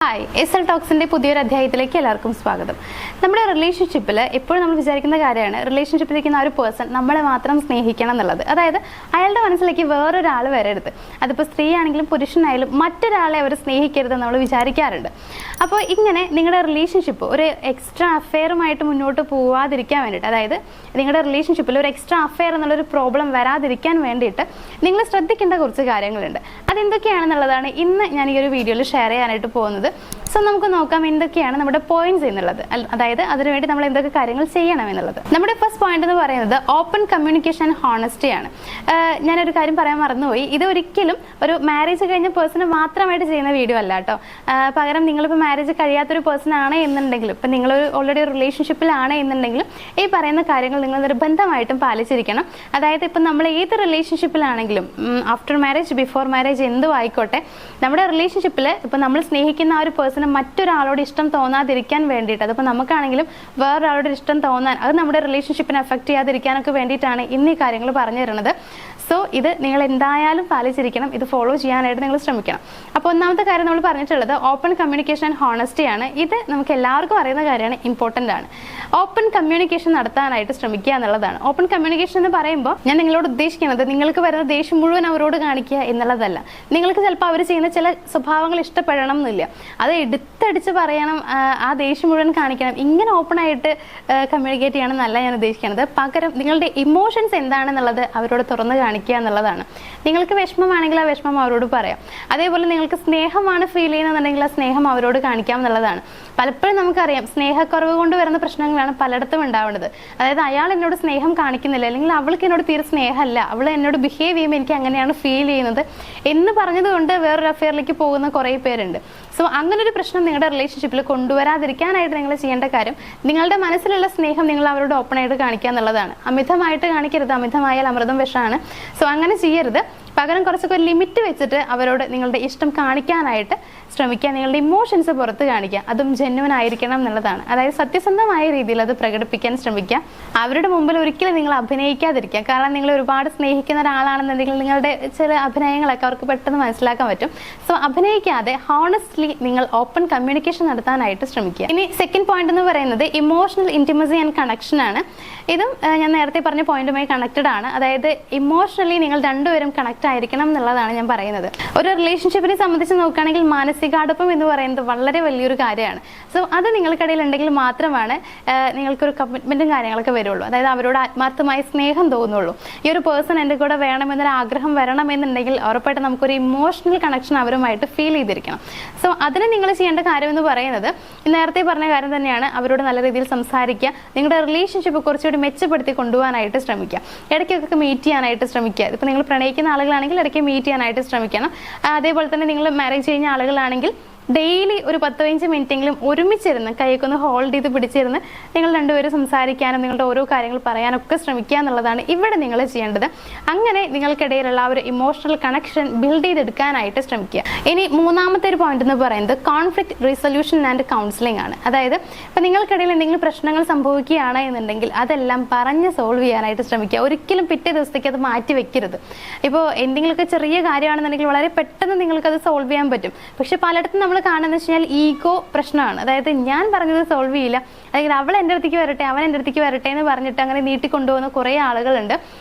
Hi SL ടോക്സിന്റെ പുതിയൊരു അധ്യായത്തിലേക്ക് എല്ലാവർക്കും സ്വാഗതം. നമ്മുടെ റിലേഷൻഷിപ്പിൽ എപ്പോഴും നമ്മൾ വിചാരിക്കുന്ന കാര്യമാണ് റിലേഷൻഷിപ്പിലിരിക്കുന്ന ആ ഒരു പേഴ്സൺ നമ്മളെ മാത്രം സ്നേഹിക്കണം എന്നുള്ളത്. അതായത് അയാളുടെ മനസ്സിലേക്ക് വേറൊരാൾ വരരുത്. അതിപ്പോൾ സ്ത്രീ ആണെങ്കിലും പുരുഷനായാലും മറ്റൊരാളെ അവർ സ്നേഹിക്കരുതെന്ന് നമ്മൾ വിചാരിക്കാറുണ്ട്. അപ്പോൾ ഇങ്ങനെ നിങ്ങളുടെ റിലേഷൻഷിപ്പ് ഒരു എക്സ്ട്രാ അഫെയറുമായിട്ട് മുന്നോട്ട് പോവാതിരിക്കാൻ വേണ്ടിയിട്ട്, അതായത് നിങ്ങളുടെ റിലേഷൻഷിപ്പിൽ ഒരു എക്സ്ട്രാ അഫെയർ എന്നുള്ളൊരു പ്രോബ്ലം വരാതിരിക്കാൻ വേണ്ടിയിട്ട് നിങ്ങൾ ശ്രദ്ധിക്കേണ്ട കുറച്ച് കാര്യങ്ങളുണ്ട്. അതെന്തൊക്കെയാണെന്നുള്ളതാണ് ഇന്ന് ഞാൻ ഈ ഒരു വീഡിയോയിൽ ഷെയർ ചെയ്യാനായിട്ട് പോകുന്നത്. സോ നമുക്ക് നോക്കാം എന്തൊക്കെയാണ് നമ്മുടെ പോയിന്റ്സ് എന്നുള്ളത്, അതായത് അതിനുവേണ്ടി നമ്മൾ എന്തൊക്കെ കാര്യങ്ങൾ ചെയ്യണം എന്നുള്ളത്. നമ്മുടെ ഫസ്റ്റ് പോയിന്റ് എന്ന് പറയുന്നത് ഓപ്പൺ കമ്മ്യൂണിക്കേഷൻ ആൻഡ് ഹോണസ്റ്റി ആണ്. ഞാനൊരു കാര്യം പറയാൻ മറന്നുപോയി. ഇത് ഒരിക്കലും ഒരു മാരേജ് കഴിഞ്ഞ പേഴ്സണ് മാത്രമായിട്ട് ചെയ്യുന്ന വീഡിയോ അല്ല കേട്ടോ. പകരം നിങ്ങളിപ്പോൾ മാരേജ് കഴിയാത്തൊരു പേഴ്സൺ ആണ് എന്നുണ്ടെങ്കിലും, ഇപ്പം നിങ്ങൾ ഓൾറെഡി റിലേഷൻഷിപ്പിലാണ് എന്നുണ്ടെങ്കിലും ഈ പറയുന്ന കാര്യങ്ങൾ നിങ്ങൾ നിർബന്ധമായിട്ടും പാലിച്ചിരിക്കണം. അതായത് ഇപ്പം നമ്മൾ ഏത് റിലേഷൻഷിപ്പിലാണെങ്കിലും ആഫ്റ്റർ മാരേജ് ബിഫോർ മാരേജ് എന്തും ആയിക്കോട്ടെ, നമ്മുടെ റിലേഷൻഷിപ്പിൽ ഇപ്പം നമ്മൾ സ്നേഹിക്കുന്ന ആ ഒരു പേഴ്സൺ മറ്റൊരാളോട് ഇഷ്ടം തോന്നാതിരിക്കാൻ വേണ്ടിയിട്ട്, അതിപ്പോൾ നമുക്കാണെങ്കിലും വേറൊരാളോട് ഇഷ്ടം തോന്നാൻ, അത് നമ്മുടെ റിലേഷൻഷിപ്പിനെ അഫക്റ്റ് ചെയ്യാതിരിക്കാനൊക്കെ വേണ്ടിയിട്ടാണ് ഇന്ന് ഈ കാര്യങ്ങൾ പറഞ്ഞു തരുന്നത്. സോ ഇത് നിങ്ങൾ എന്തായാലും പാലിച്ചിരിക്കണം, ഇത് ഫോളോ ചെയ്യാനായിട്ട് നിങ്ങൾ ശ്രമിക്കണം. അപ്പോൾ ഒന്നാമത്തെ കാര്യം നമ്മൾ പറഞ്ഞിട്ടുള്ളത് ഓപ്പൺ കമ്മ്യൂണിക്കേഷൻ ആൻഡ് ഹോണസ്റ്റി ആണ്. ഇത് നമുക്ക് എല്ലാവർക്കും അറിയുന്ന കാര്യമാണ്, ഇമ്പോർട്ടൻ്റ് ആണ്. ഓപ്പൺ കമ്മ്യൂണിക്കേഷൻ നടത്താനായിട്ട് ശ്രമിക്കുക എന്നുള്ളതാണ്. ഓപ്പൺ കമ്മ്യൂണിക്കേഷൻ എന്ന് പറയുമ്പോൾ ഞാൻ നിങ്ങളോട് ഉദ്ദേശിക്കുന്നത് നിങ്ങൾക്ക് വരുന്ന ദേഷ്യം മുഴുവൻ അവരോട് കാണിക്കുക എന്നുള്ളതല്ല. നിങ്ങൾക്ക് ചിലപ്പോൾ അവർ ചെയ്യുന്ന ചില സ്വഭാവങ്ങൾ ഇഷ്ടപ്പെടണം എന്നില്ല, അത് എടുത്തടിച്ച് പറയണം, ആ ദേഷ്യം മുഴുവൻ കാണിക്കണം, ഇങ്ങനെ ഓപ്പൺ ആയിട്ട് കമ്മ്യൂണിക്കേറ്റ് ചെയ്യണം എന്നല്ല ഞാൻ ഉദ്ദേശിക്കുന്നത്. പകരം നിങ്ങളുടെ ഇമോഷൻസ് എന്താണെന്നുള്ളത് അവരോട് തുറന്ന് കാണിക്കുക എന്നുള്ളതാണ്. നിങ്ങൾക്ക് വിഷമമാണെങ്കിൽ ആ വിഷമം അവരോട് പറയാം. അതേപോലെ നിങ്ങൾക്ക് സ്നേഹമാണ് ഫീൽ ചെയ്യുന്നതെന്നുണ്ടെങ്കിൽ ആ സ്നേഹം അവരോട് കാണിക്കാം എന്നുള്ളതാണ്. പലപ്പോഴും നമുക്കറിയാം സ്നേഹക്കുറവ് കൊണ്ട് വരുന്ന പ്രശ്നങ്ങളാണ് പലയിടത്തും ഉണ്ടാവുന്നത്. അതായത് അയാൾ എന്നോട് സ്നേഹം കാണിക്കുന്നില്ല, അല്ലെങ്കിൽ അവൾക്ക് എന്നോട് തീരെ സ്നേഹമല്ല, അവൾ എന്നോട് ബിഹേവ് ചെയ്യുമ്പോൾ എനിക്ക് അങ്ങനെയാണ് ഫീൽ ചെയ്യുന്നത് എന്ന് പറഞ്ഞതുകൊണ്ട് വേറൊരു അഫെയറിലേക്ക് പോകുന്ന കുറേ പേരുണ്ട്. സോ അങ്ങനെ ഒരു പ്രശ്നം നിങ്ങളുടെ റിലേഷൻഷിപ്പിൽ കൊണ്ടുവരാതിരിക്കാനായിട്ട് നിങ്ങൾ ചെയ്യേണ്ട കാര്യം നിങ്ങളുടെ മനസ്സിലുള്ള സ്നേഹം നിങ്ങൾ അവരോട് ഓപ്പൺ ആയിട്ട് കാണിക്കുക എന്നുള്ളതാണ്. അമിതമായിട്ട് കാണിക്കരുത്, അമിതമായാൽ അമൃതം വിഷമാണ്. സോ അങ്ങനെ ചെയ്യരുത്. പകരം കുറച്ചൊക്കെ ഒരു ലിമിറ്റ് വെച്ചിട്ട് അവരോട് നിങ്ങളുടെ ഇഷ്ടം കാണിക്കാനായിട്ട് ശ്രമിക്കുക. നിങ്ങളുടെ ഇമോഷൻസ് പുറത്ത് കാണിക്കുക, അതും ജെന്യുവൻ ആയിരിക്കണം എന്നുള്ളതാണ്. അതായത് സത്യസന്ധമായ രീതിയിൽ അത് പ്രകടിപ്പിക്കാൻ ശ്രമിക്കുക. അവരുടെ മുമ്പിൽ ഒരിക്കലും നിങ്ങൾ അഭിനയിക്കാതിരിക്കുക. കാരണം നിങ്ങൾ ഒരുപാട് സ്നേഹിക്കുന്ന ഒരാളാണെന്നുണ്ടെങ്കിൽ നിങ്ങളുടെ ചില അഭിനയങ്ങളൊക്കെ അവർക്ക് പെട്ടെന്ന് മനസ്സിലാക്കാൻ പറ്റും. സോ അഭിനയിക്കാതെ ഹോണസ്റ്റ്ലി നിങ്ങൾ ഓപ്പൺ കമ്മ്യൂണിക്കേഷൻ നടത്താനായിട്ട് ശ്രമിക്കുക. ഇനി സെക്കൻഡ് പോയിന്റ് എന്ന് പറയുന്നത് ഇമോഷണൽ ഇന്റിമസി ആൻഡ് കണക്ഷൻ ആണ്. ഇതും ഞാൻ നേരത്തെ പറഞ്ഞ പോയിന്റുമായി കണക്റ്റഡ് ആണ്. അതായത് ഇമോഷണലി നിങ്ങൾ രണ്ടുപേരും കണക്ട് ആയിരിക്കണം എന്നുള്ളതാണ് ഞാൻ പറയുന്നത്. ഒരു റിലേഷൻഷിപ്പിനെ സംബന്ധിച്ച് നോക്കുകയാണെങ്കിൽ മാനസികാടുപ്പം എന്ന് പറയുന്നത് വളരെ വലിയൊരു കാര്യമാണ്. സോ അത് നിങ്ങൾക്കിടയിൽ ഉണ്ടെങ്കിൽ മാത്രമാണ് നിങ്ങൾക്കൊരു കമ്മിറ്റ്മെന്റും കാര്യങ്ങളൊക്കെ വരുള്ളൂ. അതായത് അവരോട് ആത്മാർത്ഥമായ സ്നേഹം തോന്നുള്ളൂ. ഈ ഒരു പേഴ്സൺ എൻ്റെ കൂടെ വേണമെന്നൊരു ആഗ്രഹം വരണമെന്നുണ്ടെങ്കിൽ ഉറപ്പായിട്ട് നമുക്കൊരു ഇമോഷണൽ കണക്ഷൻ അവരുമായിട്ട് ഫീൽ ചെയ്തിരിക്കണം. സോ അതിന് നിങ്ങൾ ചെയ്യേണ്ട കാര്യം എന്ന് പറയുന്നത് നേരത്തെ പറഞ്ഞ കാര്യം തന്നെയാണ്. അവരോട് നല്ല രീതിയിൽ സംസാരിക്കുക, നിങ്ങളുടെ റിലേഷൻഷിപ്പ് കുറച്ചുകൂടി മെച്ചപ്പെടുത്തി കൊണ്ടുപോകാനായിട്ട് ശ്രമിക്കുക. ഇടയ്ക്കൊക്കെ മീറ്റ് ചെയ്യാനായിട്ട് ശ്രമിക്കുക. ഇപ്പോൾ നിങ്ങൾ പ്രണയിക്കുന്ന ആളുകളാണെങ്കിൽ ഇടയ്ക്ക് മീറ്റ് ചെയ്യാനായിട്ട് ശ്രമിക്കണം. അതേപോലെ തന്നെ നിങ്ങൾ മാരേജ് കഴിഞ്ഞ ആളുകളാണെങ്കിൽ ഡെയിലി ഒരു 10-15 മിനിറ്റെങ്കിലും ഒരുമിച്ചിരുന്ന് കൈയൊക്കെ ഒന്ന് ഹോൾഡ് ചെയ്ത് പിടിച്ചിരുന്ന് നിങ്ങൾ രണ്ടുപേരും സംസാരിക്കാനും നിങ്ങളുടെ ഓരോ കാര്യങ്ങൾ പറയാനൊക്കെ ശ്രമിക്കുക എന്നുള്ളതാണ് ഇവിടെ നിങ്ങൾ ചെയ്യേണ്ടത്. അങ്ങനെ നിങ്ങൾക്കിടയിലുള്ള ആ ഒരു ഇമോഷണൽ കണക്ഷൻ ബിൽഡ് ചെയ്തെടുക്കാനായിട്ട് ശ്രമിക്കുക. ഇനി മൂന്നാമത്തെ ഒരു പോയിന്റ് എന്ന് പറയുന്നത് കോൺഫ്ലിക്റ്റ് റിസൊല്യൂഷൻ ആൻഡ് കൗൺസിലിംഗ് ആണ്. അതായത് ഇപ്പം നിങ്ങൾക്കിടയിൽ എന്തെങ്കിലും പ്രശ്നങ്ങൾ സംഭവിക്കുകയാണ് എന്നുണ്ടെങ്കിൽ അതെല്ലാം പറഞ്ഞ് സോൾവ് ചെയ്യാനായിട്ട് ശ്രമിക്കുക. ഒരിക്കലും പിറ്റേ ദിവസത്തേക്ക് അത് മാറ്റി വെക്കരുത്. ഇപ്പോൾ എന്തെങ്കിലുമൊക്കെ ചെറിയ കാര്യമാണെന്നുണ്ടെങ്കിൽ വളരെ പെട്ടെന്ന് നിങ്ങൾക്കത് സോൾവ് ചെയ്യാൻ പറ്റും. പക്ഷെ പലയിടത്തും നമ്മൾ കാണുന്നത് വെച്ച് കഴിഞ്ഞാൽ ഈഗോ പ്രശ്നമാണ്. അതായത് ഞാൻ പറഞ്ഞത് സോൾവ് ചെയ്യില്ല, അല്ലെങ്കിൽ അവൾ എൻ്റെ അടുത്തേക്ക് വരട്ടെ, അവൻ എൻ്റെ അടുത്തേക്ക് വരട്ടെ എന്ന് പറഞ്ഞിട്ട് അങ്ങനെ നീട്ടിക്കൊണ്ടുപോകുന്ന കുറേ ആളുകളുണ്ട്.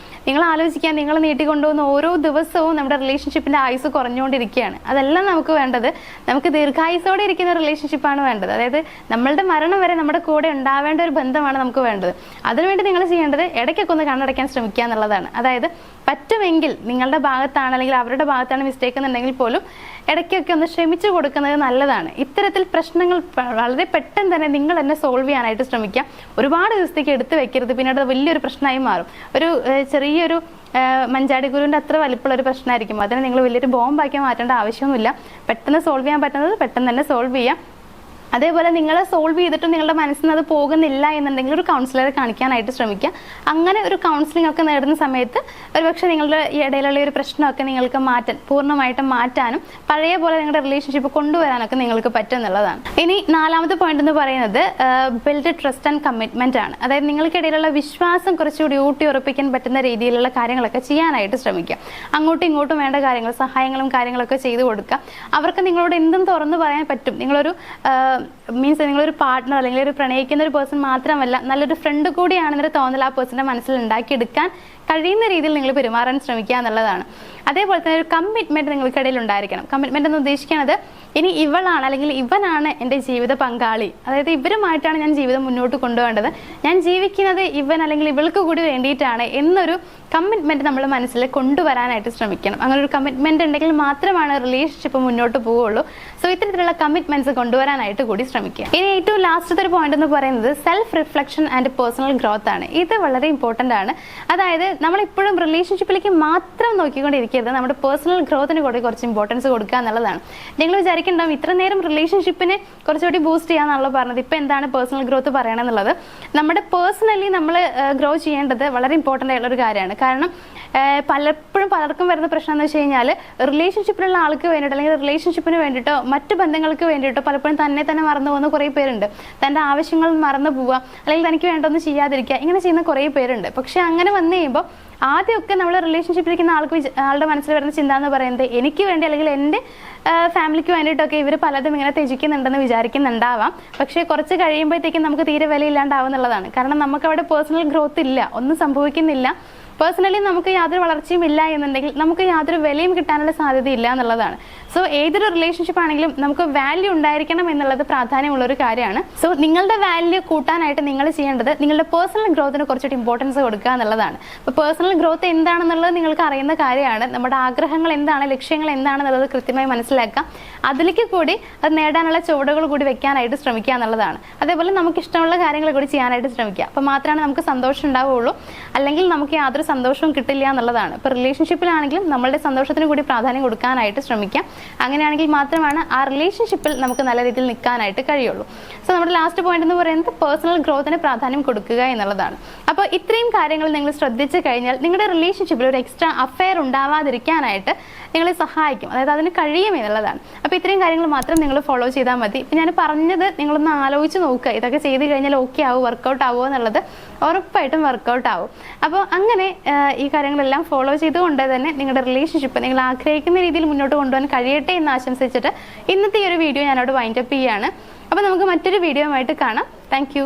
നിങ്ങൾ ആലോചിക്കാൻ, നിങ്ങൾ നീട്ടിക്കൊണ്ടുപോകുന്ന ഓരോ ദിവസവും നമ്മുടെ റിലേഷൻഷിപ്പിൻ്റെ ആയുസ് കുറഞ്ഞുകൊണ്ടിരിക്കുകയാണ്. അതെല്ലാം നമുക്ക് വേണ്ടത് നമുക്ക് ദീർഘായുസോടെ ഇരിക്കുന്ന റിലേഷൻഷിപ്പാണ് വേണ്ടത്. അതായത് നമ്മളുടെ മരണം വരെ നമ്മുടെ കൂടെ ഉണ്ടാവേണ്ട ഒരു ബന്ധമാണ് നമുക്ക് വേണ്ടത്. അതിനുവേണ്ടി നിങ്ങൾ ചെയ്യേണ്ടത് ഇടയ്ക്കൊക്കെ ഒന്ന് കണ്ണടയ്ക്കാൻ ശ്രമിക്കുക എന്നുള്ളതാണ്. അതായത് പറ്റുമെങ്കിൽ നിങ്ങളുടെ ഭാഗത്താണ് അല്ലെങ്കിൽ അവരുടെ ഭാഗത്താണ് മിസ്റ്റേക്ക് എന്നുണ്ടെങ്കിൽ പോലും ഇടയ്ക്കൊക്കെ ഒന്ന് ശ്രമിച്ചു കൊടുക്കുന്നത് നല്ലതാണ്. ഇത്തരത്തിൽ പ്രശ്നങ്ങൾ വളരെ പെട്ടെന്ന് തന്നെ നിങ്ങൾ തന്നെ സോൾവ് ചെയ്യാനായിട്ട് ശ്രമിക്കുക. ഒരുപാട് ദിവസത്തേക്ക് എടുത്തു വെക്കരുത്, പിന്നീട് വലിയൊരു പ്രശ്നമായി മാറും. ഒരു ചെറിയൊരു മഞ്ചാടി ഗുരുവിൻ്റെ അത്ര വലിപ്പമുള്ള ഒരു പ്രശ്നമായിരിക്കും. അതിനെ നിങ്ങൾ വലിയൊരു ബോംബാക്കി മാറ്റേണ്ട ആവശ്യമൊന്നുമില്ല. പെട്ടെന്ന് സോൾവ് ചെയ്യാൻ പറ്റുന്നത് പെട്ടെന്ന് തന്നെ സോൾവ് ചെയ്യാം. അതേപോലെ നിങ്ങൾ സോൾവ് ചെയ്തിട്ടും നിങ്ങളുടെ മനസ്സിൽ നിന്ന് അത് പോകുന്നില്ല എന്നുണ്ടെങ്കിൽ ഒരു കൗൺസിലറെ കാണിക്കാനായിട്ട് ശ്രമിക്കുക. അങ്ങനെ ഒരു കൗൺസിലിംഗ് ഒക്കെ നേടുന്ന സമയത്ത് ഒരുപക്ഷെ നിങ്ങളുടെ ഇടയിലുള്ള ഒരു പ്രശ്നമൊക്കെ നിങ്ങൾക്ക് പൂർണ്ണമായിട്ടും മാറ്റാനും പഴയ പോലെ നിങ്ങളുടെ റിലേഷൻഷിപ്പ് കൊണ്ടുവരാനൊക്കെ നിങ്ങൾക്ക് പറ്റും എന്നുള്ളതാണ്. ഇനി 4ാമത്തെ പോയിന്റ് എന്ന് പറയുന്നത് ബിൽഡ് ട്രസ്റ്റ് ആൻഡ് കമ്മിറ്റ്മെന്റ് ആണ്. അതായത് നിങ്ങൾക്കിടയിലുള്ള വിശ്വാസം കുറച്ചുകൂടി ഊട്ടിയുറപ്പിക്കാൻ പറ്റുന്ന രീതിയിലുള്ള കാര്യങ്ങളൊക്കെ ചെയ്യാനായിട്ട് ശ്രമിക്കുക. അങ്ങോട്ടും ഇങ്ങോട്ടും വേണ്ട കാര്യങ്ങൾ, സഹായങ്ങളും കാര്യങ്ങളൊക്കെ ചെയ്തു കൊടുക്കുക. അവർക്ക് നിങ്ങളോട് എന്തും തുറന്നു പറയാൻ പറ്റും. നിങ്ങളൊരു നിങ്ങളൊരു പാർട്ട്ണർ അല്ലെങ്കിൽ ഒരു പ്രണയിക്കുന്ന ഒരു പേഴ്സൺ മാത്രമല്ല, നല്ലൊരു ഫ്രണ്ട് കൂടിയാണെന്നൊരു തോന്നൽ ആ പേഴ്സന്റെ മനസ്സിൽ ഉണ്ടാക്കിയെടുക്കാൻ കഴിയുന്ന രീതിയിൽ നിങ്ങൾ പെരുമാറാൻ ശ്രമിക്കുക എന്നുള്ളതാണ്. അതേപോലെ തന്നെ ഒരു കമ്മിറ്റ്മെന്റ് നിങ്ങൾക്കിടയിൽ ഉണ്ടായിരിക്കണം. കമ്മിറ്റ്മെന്റ് എന്ന് ഉദ്ദേശിക്കുന്നത് ഇനി ഇവളാണ് അല്ലെങ്കിൽ ഇവനാണ് എൻ്റെ ജീവിത പങ്കാളി, അതായത് ഇവരുമായിട്ടാണ് ഞാൻ ജീവിതം മുന്നോട്ട് കൊണ്ടുപോകേണ്ടത്, ഞാൻ ജീവിക്കുന്നത് ഇവൻ അല്ലെങ്കിൽ ഇവൾക്ക് കൂടി വേണ്ടിയിട്ടാണ് എന്നൊരു കമ്മിറ്റ്മെന്റ് നമ്മൾ മനസ്സിൽ കൊണ്ടുവരാനായിട്ട് ശ്രമിക്കണം. അങ്ങനെ ഒരു കമ്മിറ്റ്മെന്റ് ഉണ്ടെങ്കിൽ മാത്രമാണ് റിലേഷൻഷിപ്പ് മുന്നോട്ട് പോവുള്ളൂ. സോ ഇത്തരത്തിലുള്ള കമ്മിറ്റ്മെന്റ്സ് കൊണ്ടുവരാനായിട്ട് കൂടി ശ്രമിക്കുക. ഇനി ഏറ്റവും ലാസ്റ്റത്തെ ഒരു പോയിന്റ് എന്ന് പറയുന്നത് self reflection and personal growth ആണ്. ഇത് വളരെ ഇമ്പോർട്ടന്റ് ആണ്. അതായത് നമ്മൾ ഇപ്പോഴും റിലേഷൻഷിപ്പിലേക്ക് മാത്രം നോക്കിക്കൊണ്ടിരിക്കരുത്, നമ്മുടെ പേഴ്സണൽ ഗ്രോത്തിന് കൂടി കുറച്ച് ഇമ്പോർട്ടൻസ് കൊടുക്കുക എന്നുള്ളതാണ്. നിങ്ങൾ വിചാരിക്കുന്നുണ്ടാവും ഇത്ര നേരം റിലേഷൻഷിപ്പിനെ കുറച്ചുകൂടി ബൂസ്റ്റ് ചെയ്യാന്നാണല്ലോ പറഞ്ഞത്, ഇപ്പൊ എന്താണ് പേഴ്സണൽ ഗ്രോത്ത് പറയണമെന്നുള്ളത്. നമ്മുടെ പേഴ്സണലി നമ്മൾ ഗ്രോ ചെയ്യേണ്ടത് വളരെ ഇമ്പോർട്ടൻ്റ് ആയിട്ടുള്ള ഒരു കാര്യമാണ്. കാരണം പലർക്കും വരുന്ന പ്രശ്നം എന്ന് വെച്ച് കഴിഞ്ഞാൽ റിലേഷൻഷിപ്പിലുള്ള ആൾക്ക് വേണ്ടിയിട്ട് അല്ലെങ്കിൽ റിലേഷൻഷിപ്പിന് വേണ്ടിയിട്ടോ മറ്റു ബന്ധങ്ങൾക്ക് വേണ്ടിയിട്ടോ പലപ്പോഴും തന്നെ മറന്നു പോകുന്ന കുറേ പേരുണ്ട്. തൻ്റെ ആവശ്യങ്ങൾ മറന്നു പോവുക, അല്ലെങ്കിൽ തനിക്ക് വേണ്ടൊന്നും ചെയ്യാതിരിക്കുക, ഇങ്ങനെ ചെയ്യുന്ന കുറേ പേരുണ്ട്. പക്ഷെ അങ്ങനെ വന്നു കഴിയുമ്പോൾ ആദ്യമൊക്കെ നമ്മൾ റിലേഷൻഷിപ്പിലിരിക്കുന്ന ആളുടെ മനസ്സിൽ വരുന്ന ചിന്ത എന്ന് പറയുന്നത് എനിക്ക് വേണ്ടി അല്ലെങ്കിൽ എൻ്റെ ഫാമിലിക്ക് വേണ്ടിയിട്ടൊക്കെ ഇവർ പലതും ഇങ്ങനെ ത്യജിക്കുന്നുണ്ടെന്ന് വിചാരിക്കുന്നുണ്ടാവാം. പക്ഷേ കുറച്ച് കഴിയുമ്പോഴത്തേക്കും നമുക്ക് തീരെ വിലയില്ലാണ്ടാവും എന്നുള്ളതാണ്. കാരണം നമുക്ക് അവിടെ പേഴ്സണൽ ഗ്രോത്ത് ഇല്ല, ഒന്നും സംഭവിക്കുന്നില്ല. പേഴ്സണലി നമുക്ക് യാതൊരു വളർച്ചയും ഇല്ല എന്നുണ്ടെങ്കിൽ നമുക്ക് യാതൊരു വിലയും കിട്ടാനുള്ള സാധ്യതയില്ല എന്നുള്ളതാണ്. സോ ഏതൊരു റിലേഷൻഷിപ്പ് ആണെങ്കിലും നമുക്ക് വാല്യൂ ഉണ്ടായിരിക്കണം എന്നുള്ളത് പ്രാധാന്യമുള്ള ഒരു കാര്യമാണ്. സോ നിങ്ങളുടെ വാല്യൂ കൂട്ടാനായിട്ട് നിങ്ങൾ ചെയ്യേണ്ടത് നിങ്ങളുടെ പേഴ്സണൽ ഗ്രോത്തിന് കുറച്ചുകൂടി ഇമ്പോർട്ടൻസ് കൊടുക്കുക എന്നുള്ളതാണ്. അപ്പോൾ പേഴ്സണൽ ഗ്രോത്ത് എന്താണെന്നുള്ളത് നിങ്ങൾക്ക് അറിയുന്ന കാര്യമാണ്. നമ്മുടെ ആഗ്രഹങ്ങൾ എന്താണ്, ലക്ഷ്യങ്ങൾ എന്താണെന്നുള്ളത് കൃത്യമായി മനസ്സിലാക്കുക. അതിലേക്ക് കൂടി അത് നേടാനുള്ള ചുവടുകൾ കൂടി വെക്കാനായിട്ട് ശ്രമിക്കുക എന്നുള്ളതാണ്. അതേപോലെ നമുക്ക് ഇഷ്ടമുള്ള കാര്യങ്ങൾ കൂടി ചെയ്യാനായിട്ട് ശ്രമിക്കുക. അപ്പോൾ മാത്രമാണ് നമുക്ക് സന്തോഷം ഉണ്ടാവുകയുള്ളൂ. അല്ലെങ്കിൽ നമുക്ക് യാതൊരു സന്തോഷവും കിട്ടില്ല എന്നുള്ളതാണ്. ഇപ്പോൾ റിലേഷൻഷിപ്പിലാണെങ്കിലും നമ്മളുടെ സന്തോഷത്തിന് കൂടി പ്രാധാന്യം കൊടുക്കാനായിട്ട് ശ്രമിക്കാം. അങ്ങനെയാണെങ്കിൽ മാത്രമാണ് ആ റിലേഷൻഷിപ്പിൽ നമുക്ക് നല്ല രീതിയിൽ നിൽക്കാനായിട്ട് കഴിയുള്ളൂ. സോ നമ്മുടെ ലാസ്റ്റ് പോയിന്റ് എന്ന് പറയുന്നത് പേഴ്സണൽ ഗ്രോത്തിന് പ്രാധാന്യം കൊടുക്കുക എന്നുള്ളതാണ്. അപ്പോൾ ഇത്രയും കാര്യങ്ങൾ നിങ്ങൾ ശ്രദ്ധിച്ചു കഴിഞ്ഞാൽ നിങ്ങളുടെ റിലേഷൻഷിപ്പിൽ ഒരു എക്സ്ട്രാ അഫെയർ ഉണ്ടാവാതിരിക്കാനായിട്ട് നിങ്ങളെ സഹായിക്കും. അതായത് അതിന് കഴിയും എന്നുള്ളതാണ്. അപ്പോൾ ഇത്രയും കാര്യങ്ങൾ മാത്രം നിങ്ങൾ ഫോളോ ചെയ്താൽ മതി. ഇപ്പം ഞാൻ പറഞ്ഞത് നിങ്ങളൊന്ന് ആലോചിച്ച് നോക്കുക, ഇതൊക്കെ ചെയ്ത് കഴിഞ്ഞാൽ ഓക്കെ ആവും, വർക്കൗട്ട് ആവുമോ എന്നുള്ളത്. ഉറപ്പായിട്ടും വർക്കൗട്ട് ആവും. അപ്പോൾ അങ്ങനെ ഈ കാര്യങ്ങളെല്ലാം ഫോളോ ചെയ്തുകൊണ്ട് തന്നെ നിങ്ങളുടെ റിലേഷൻഷിപ്പ് നിങ്ങൾ ആഗ്രഹിക്കുന്ന രീതിയിൽ മുന്നോട്ട് കൊണ്ടുപോകാൻ കഴിയട്ടെ എന്ന് ആശംസിച്ചിട്ട് ഇന്നത്തെ ഈ ഒരു വീഡിയോ ഞാനവിടെ വൈൻഡപ്പ് ചെയ്യുകയാണ്. അപ്പോൾ നമുക്ക് മറ്റൊരു വീഡിയോ ആയിട്ട് കാണാം. താങ്ക്